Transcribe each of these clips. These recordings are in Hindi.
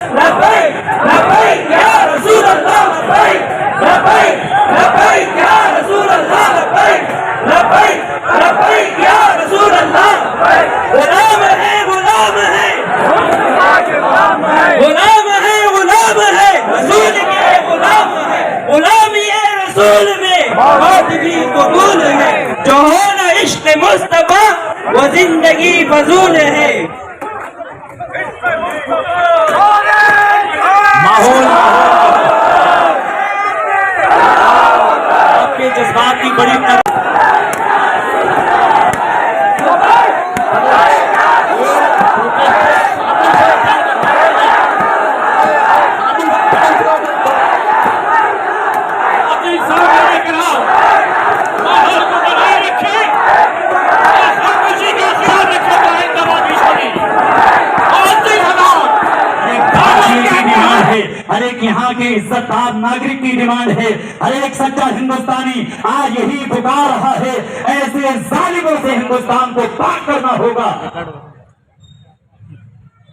लब्बैक लब्बैक या रसूल अल्लाह लब्बैक लब्बैक लब्बैक या रसूल अल्लाह लब्बैक लब्बैक लब्बैक या रसूल अल्लाह गुलाम है गुलाम है गुलाम है गुलाम है रसूल के गुलाम है गुलामी रसूल में मौत भी कबूल है जो हो न इश्क मुस्तफा वो जिंदगी फजूल है। माहौल आपके जज्बात की बड़ी हर एक यहाँ के इज्जतदार नागरिक की डिमांड है। हर एक सच्चा हिंदुस्तानी आज यही पुकार रहा है, ऐसे जालिमों से हिंदुस्तान को पाक करना होगा।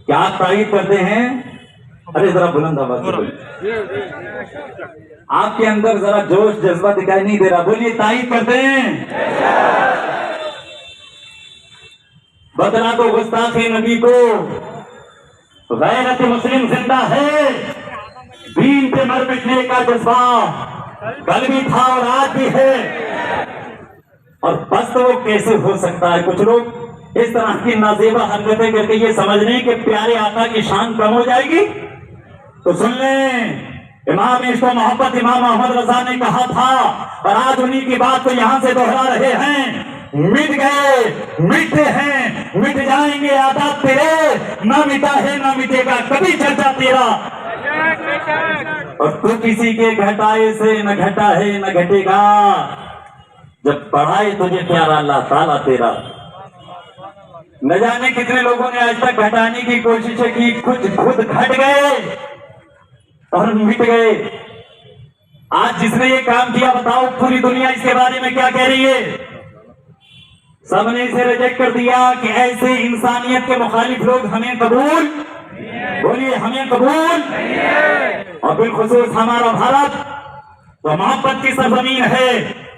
क्या आप तारीफ करते हैं? अरे जरा बुलंद आवाज से बोलिए, आपके अंदर जरा जोश जज्बा दिखाई नहीं दे रहा, बोलिए तारीफ करते हैं। बदला तो गुस्ताखे नबी को, गैरत मुस्लिम जिंदा है, दीन पे मर मिटने का जज्बा कल भी था और आज भी है। और बस तो वो कैसे हो सकता है? कुछ लोग इस तरह की नाजेबा हरकतें करके ये समझने के प्यारे आका की शान कम हो जाएगी। तो सुन लें, इमाम इश्क व मोहब्बत इमाम अहमद रजा ने कहा था, और आज उन्हीं की बात तो यहां से दोहरा रहे हैं। मिट गए मिटते हैं, मिट जाएंगे आदाब तेरे, ना मिटा है ना मिटेगा कभी चर्चा तेरा। और तू किसी के घटाए से न घटा है न घटेगा, जब पढ़ाए तुझे प्यारा अल्लाह ताला तेरा। न जाने कितने लोगों ने आज तक घटाने की कोशिश की, कुछ खुद घट गए और मिट गए। आज जिसने ये काम किया, बताओ पूरी दुनिया इसके बारे में क्या कह रही है? सबने इसे रिजेक्ट कर दिया कि ऐसे इंसानियत के मुखालिफ लोग हमें कबूल, बोलिए हमें कबूल। और बिलखुसूस हमारा भारत तो मोहब्बत की सरजमीन है,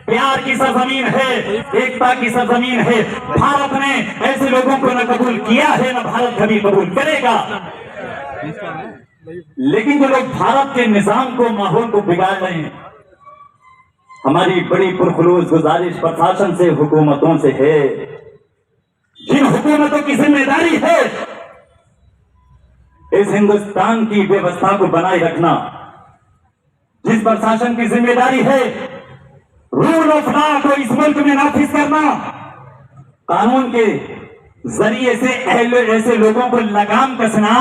प्यार की सरजमीन है, एकता की सरजमीन है। भारत ने ऐसे लोगों को न कबूल किया है, न भारत कभी कबूल करेगा। लेकिन जो लोग भारत के निजाम को, माहौल को बिगाड़ रहे हैं, हमारी बड़ी पुरखुलूस गुजारिश प्रशासन से, हुकूमतों से है, जिन हुकूमतों की जिम्मेदारी है इस हिंदुस्तान की व्यवस्था को बनाए रखना, जिस प्रशासन की जिम्मेदारी है रूल ऑफ लॉ को इस मुल्क में नाफिज करना, कानून के जरिए से ऐसे लोगों को लगाम कसना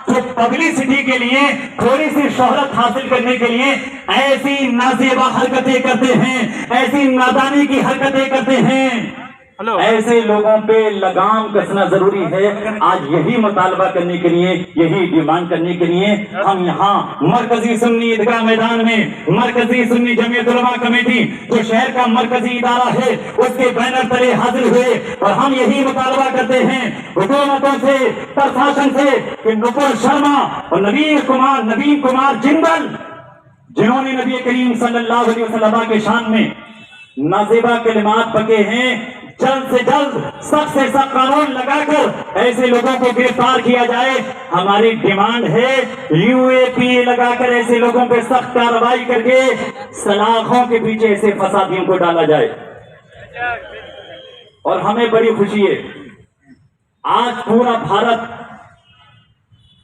जो पब्लिसिटी के लिए, थोड़ी सी शोहरत हासिल करने के लिए ऐसी नाजेबा हरकतें करते हैं, ऐसी नादानी की हरकतें करते हैं। ऐसे लोगों पे लगाम कसना जरूरी है। आज यही मुतालबा करने के लिए, यही डिमांड करने के लिए हम यहाँ मरकजी सुन्नी ईदगाह मैदान में मरकजी सुन्नी जमीयत उलमा कमेटी, जो शहर का मरकजी इदारा है, उसके बैनर तले हाजिर हुए। और हम यही मुतालबा करते हैं हुकूमतों से, प्रशासन से कि नुपुर शर्मा और नवीन कुमार जिंदल, जिन्होंने नबी करीम सल्लल्लाहु अलैहि वसल्लम के शान में नाजेबा कलिमात बके हैं, जल्द से जल्द सख्त से सख्त कानून लगाकर ऐसे लोगों को गिरफ्तार किया जाए। हमारी डिमांड है यूएपी लगाकर ऐसे लोगों पे सख्त कार्रवाई करके सलाखों के पीछे ऐसे फसादियों को डाला जाए। और हमें बड़ी खुशी है, आज पूरा भारत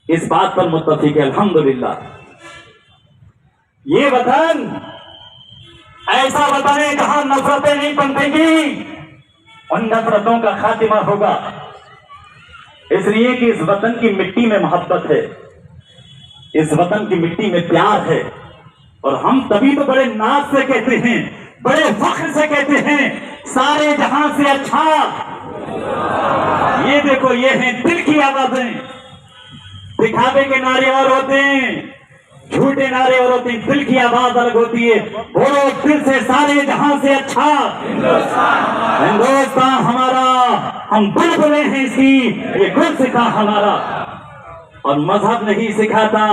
इस बात पर मुत्तफिक है, अल्हम्दुलिल्लाह। ये वतन ऐसा वतन है जहां नफरतें नहीं पनपेंगी, उन नफरतों का खात्मा होगा। इसलिए कि इस वतन की मिट्टी में मोहब्बत है, इस वतन की मिट्टी में प्यार है। और हम तभी तो बड़े नाज से कहते हैं, बड़े फख्र से कहते हैं, सारे जहां से अच्छा। ये देखो, ये हैं दिल की आवाजें। दिखावे के नारे और होते हैं, झूठे नारे और होते हैं, दिल की आवाज अलग होती है। बोलो दिल से, सारे जहां से अच्छा हिंदुस्तान हमारा, हम बुलबुलें हैं इसकी, ये गुल सिखा हमारा। और मजहब नहीं सिखाता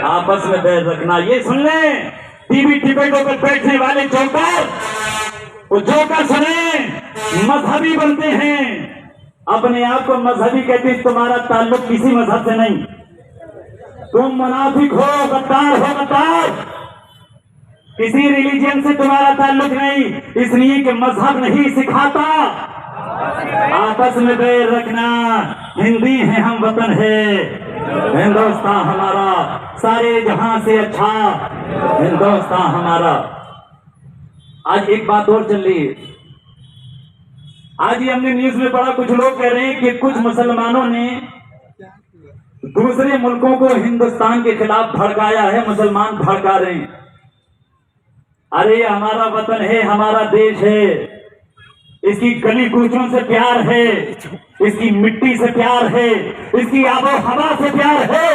आपस में बैर रखना। ये सुन लें टीवी टिबेटों पर बैठने वाले जोकर, वो जोकर सुने मजहबी बनते हैं, अपने आप को मजहबी कहते, तुम्हारा ताल्लुक किसी मजहब से नहीं, तुम मुनाफिक हो, गद्दार हो, गद्दार, किसी रिलीजन से तुम्हारा ताल्लुक नहीं, इसलिए कि मजहब नहीं सिखाता। आपस में बैर रखना। हिंदी है हम, वतन है हिंदुस्तान हमारा, सारे जहां से अच्छा हिंदुस्तान हमारा। आज एक बात और चल रही है, आज ही हमने न्यूज में पढ़ा, कुछ लोग कह रहे हैं कि कुछ मुसलमानों ने दूसरे मुल्कों को हिंदुस्तान के खिलाफ भड़काया है, मुसलमान भड़का रहे हैं। अरे ये हमारा वतन है, हमारा देश है, इसकी गली कूचों से प्यार है, इसकी मिट्टी से प्यार है, इसकी आबो हवा से प्यार है,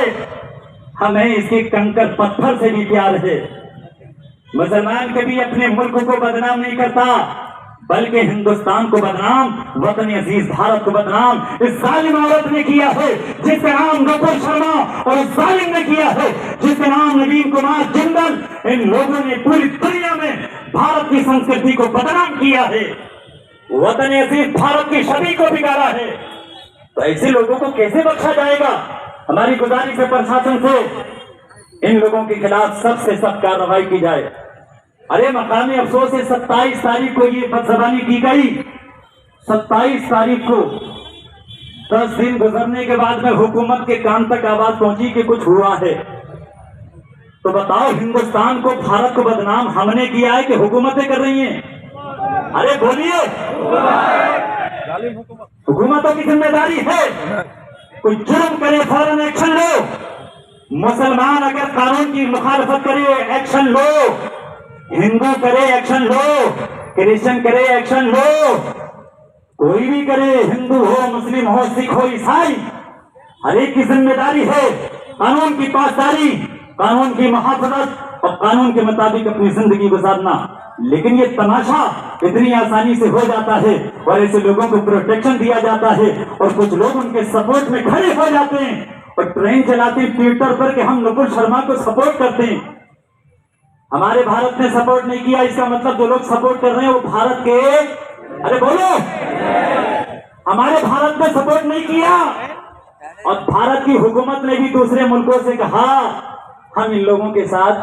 हमें इसके कंकर पत्थर से भी प्यार है। मुसलमान कभी अपने मुल्क को बदनाम नहीं करता, बल्कि हिंदुस्तान को बदनाम, वतन अजीज भारत को बदनाम इस जालिम औरत ने किया है जिसका नाम नुपुर शर्मा, और इस जालिम ने किया है जिसका नाम नवीन कुमार जिंदल। इन लोगों ने पूरी दुनिया में भारत की संस्कृति को बदनाम किया है, वतन अजीज भारत की छवि को बिगाड़ा है। तो ऐसे लोगों को कैसे बख्शा जाएगा? हमारी गुजारिश है प्रशासन से, इन लोगों के खिलाफ सबसे सख्त कार्रवाई की जाए। अरे मकामी अफसोस से 27 तारीख को ये बदजबानी की गई, 27 तारीख को 10 दिन गुजरने के बाद में हुकूमत के कान तक आवाज पहुंची कि कुछ हुआ है। तो बताओ, हिंदुस्तान को, भारत को बदनाम हमने किया है कि हुकूमतें कर रही हैं? अरे बोलिए, हुकूमतों की जिम्मेदारी है। कोई जुर्म करे फौरन एक्शन लो, मुसलमान अगर कानून की मुखालफत करे एक्शन लो, हिंदू करे एक्शन लो, क्रिश्चियन करे एक्शन लो, कोई भी करे, हिंदू हो, मुस्लिम हो, सिख हो, ईसाई, हर एक की जिम्मेदारी है कानून की पासदारी, कानून की मुहाफजत और कानून के मुताबिक अपनी जिंदगी गुजारना। लेकिन ये तमाशा इतनी आसानी से हो जाता है और ऐसे लोगों को प्रोटेक्शन दिया जाता है और कुछ लोग उनके सपोर्ट में खड़े हो जाते हैं और ट्रेन चलाते हैं ट्विटर पर कि हम नुपुर शर्मा को सपोर्ट करते हैं। हमारे भारत ने सपोर्ट नहीं किया, इसका मतलब जो लोग सपोर्ट कर रहे हैं वो भारत के, अरे बोलो, हमारे भारत ने सपोर्ट नहीं किया। और भारत की हुकूमत ने भी दूसरे मुल्कों से कहा हम इन लोगों के साथ,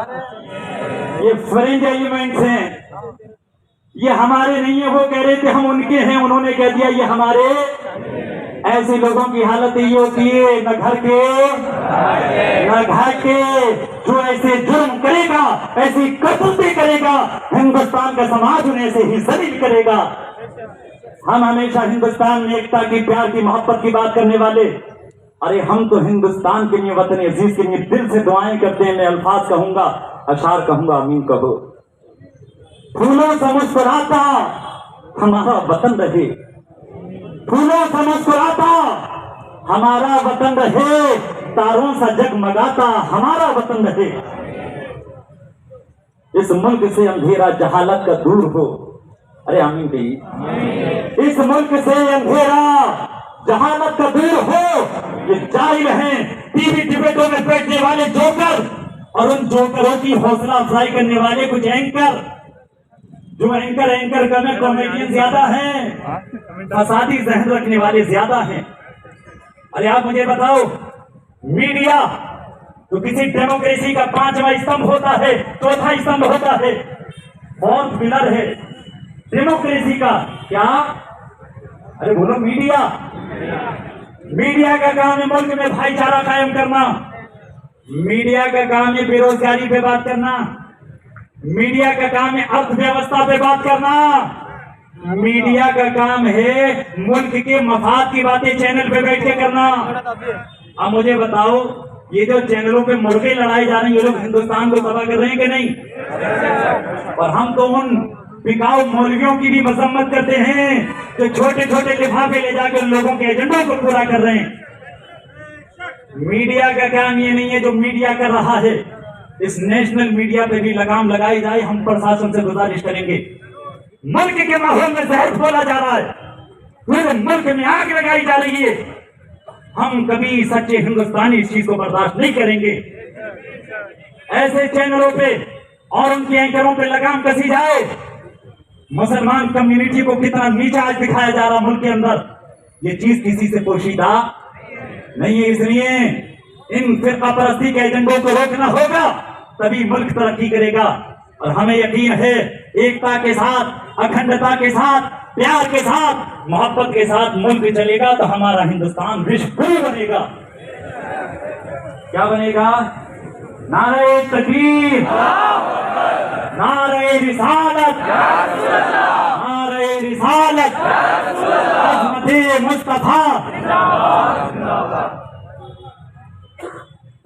ये फ्रेंच एलिमेंट्स हैं, ये हमारे नहीं है। वो कह रहे थे हम उनके हैं, उन्होंने कह दिया ये हमारे। ऐसे लोगों की हालत ये होती है, न घर के न घाट के, जो ऐसे जुर्म करेगा, ऐसी करतूतें करेगा, हिंदुस्तान का समाज उन्हें ऐसे ही जलील करेगा। हम हमेशा हिंदुस्तान में एकता की, प्यार की, मोहब्बत की बात करने वाले, अरे हम तो हिंदुस्तान के लिए, वतन अजीज के लिए दिल से दुआएं करते हैं। मैं अल्फाज कहूंगा, अशार कहूंगा, आमीन कहो। फूलों से मुस्कुराता हमारा वतन रहे, फूलों से मुस्कुराता हमारा वतन रहे, तारों सा जगमगाता हमारा वतन रहे। इस मुल्क से अंधेरा जहालत का दूर हो, अरे आमीन कहिए। इस मुल्क से अंधेरा जहालत का दूर हो। ये जाहिल हैं टीवी डिबेटों में बैठने वाले जोकर और उन जोकरों की हौसला अफजाई करने वाले कुछ एंकर, जो एंकर करने कॉमेडियन ज्यादा हैं, फसादी जहन रखने वाले ज्यादा हैं। अरे आप मुझे बताओ, मीडिया तो किसी डेमोक्रेसी का 5वां स्तंभ होता है, 4था स्तंभ होता है, 4th पिलर है डेमोक्रेसी का, क्या? अरे बोलो, मीडिया का काम है मुल्क में भाईचारा कायम करना, मीडिया का काम है बेरोजगारी पे बात करना, मीडिया का काम है अर्थव्यवस्था पे बात करना, मीडिया का काम है मुल्क के मफाद की बातें चैनल पे बैठ के करना। अब मुझे बताओ, ये जो चैनलों पे मुर्गे लड़ाए जा रहे हैं, ये लोग हिंदुस्तान को तबाह कर रहे हैं कि नहीं? और हम तो उन बिकाऊ मौलवियों की भी मजम्मत करते हैं जो छोटे छोटे लिफाफे ले जाकर लोगों के एजेंडों को पूरा कर रहे हैं। मीडिया का काम ये नहीं है जो मीडिया कर रहा है। इस नेशनल मीडिया पे भी लगाम लगाई जाए, हम प्रशासन से गुजारिश करेंगे। मुल्क के माहौल में जहर बोला जा रहा है, पूरे मुल्क में आग लगाई जा रही है। हम कभी सच्चे हिंदुस्तानी इस चीज को बर्दाश्त नहीं करेंगे। ऐसे चैनलों पे और उनके एंकरों पे लगाम कसी जाए। मुसलमान कम्युनिटी को कितना नीचा आज दिखाया जा रहा मुल्क के अंदर, ये चीज किसी से पोशीदा नहीं है। इसलिए इन फिरका परस्ती के एजेंडों को रोकना होगा, तभी मुल्क तरक्की करेगा। और हमें यकीन है एकता के साथ, अखंडता के साथ, प्यार के साथ, मोहब्बत के साथ मुल्क चलेगा तो हमारा हिंदुस्तान विश्व गुरु बनेगा। क्या बनेगा? नारे तकबीर, नारे रिसालत, नारे रिसालत, अज़मते मुस्तफा,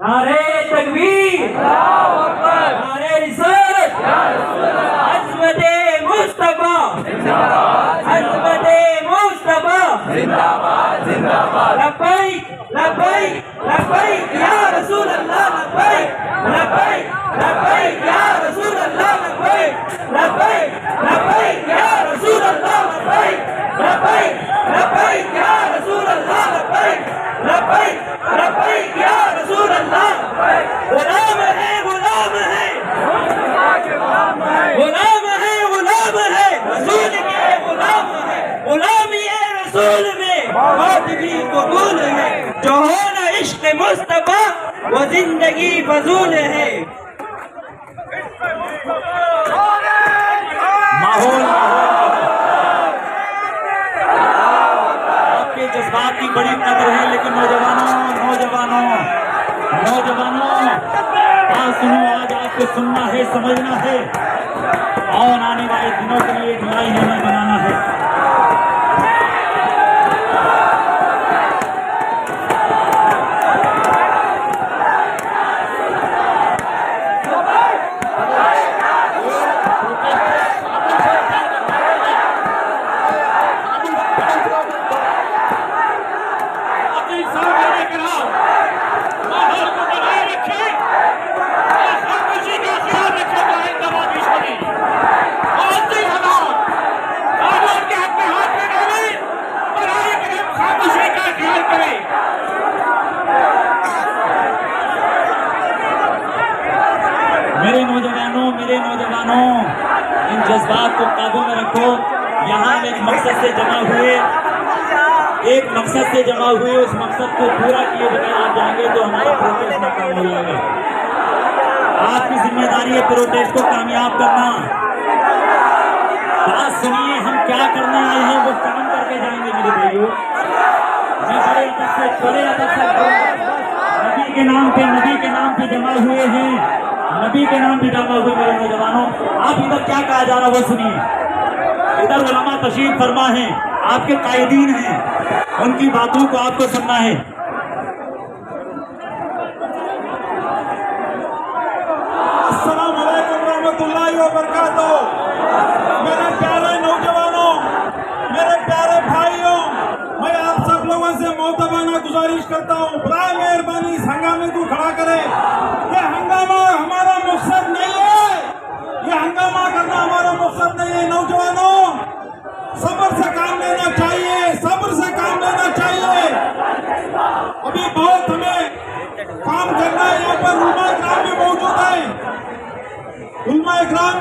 नारे तकबीर, नारे रिसालत, अज़मते मुस्तफा, अज़मते मुस्तफा, जिंदाबाद जिंदाबाद। लब्बैक लब्बैक लब्बैक या रसूल अल्लाह, लब्बैक लब्बैक लब्बैक या रसूल अल्लाह, लब्बैक लब्बैक लब्बैक या रसूल अल्लाह, लब्बैक लब्बैक लब्बैक या रसूल अल्लाह, लब्बैक लब्बैक लब्बैक या रसूल अल्लाह। गुलाम है, गुलाम है, गुलाम है, गुलाम है, रसूल के गुलाम है, गुलाम ये रसूल में मौत भी कबूल है। जो हो ना इश्क मुस्तफा वो जिंदगी फजूल है। माहौल आपके जज्बात की बड़ी कदर है, लेकिन नौजवानों नौजवानों नौजवानों बात सुनो। आज आपको सुनना है, समझना है और आने वाले दिनों के लिए लड़ाई नहीं बनाना है। मेरे नौजवानों इन जज्बात को काबू में रखो। यहाँ एक मकसद से जमा हुए, एक मकसद से जमा हुए, उस मकसद को पूरा किए बगैर आप जाएंगे तो हमारा प्रोटेस्ट नाकाम हो जाएगा। आपकी जिम्मेदारी है प्रोटेस्ट को कामयाब करना। बात सुनिए, हम क्या करने आए हैं वो काम करके जाएंगे मेरे भाइयों। मैं बड़े अदब से नबी के नाम पे जमा हुए हैं, नबी के नाम पे जमा हुए मेरे नौजवानों। आप इधर क्या कहा जा रहा है वो सुनिए। इधर उलमा तशरीफ फरमा है, आपके कायदीन हैं, उनकी बातों को आपको सुनना है। अस्सलाम वालेकुम रहमतुल्लाहि व बरकातहू। मेरे प्यारे नौजवानों, मेरे प्यारे भाइयों, मैं आप सब लोगों से मोहतबाना गुजारिश करता हूँ, बराए मेहरबानी इस हंगामे को खड़ा करें। ये हंगामा हमारा मकसद नहीं है, ये हंगामा करना हमारा मकसद नहीं है। नौजवानों, सब्र से काम लेना चाहिए, सब्र से काम लेना चाहिए। अभी बहुत हमें काम करना है। यहाँ पर उलमा इकराम भी मौजूद है। उलमा इकराम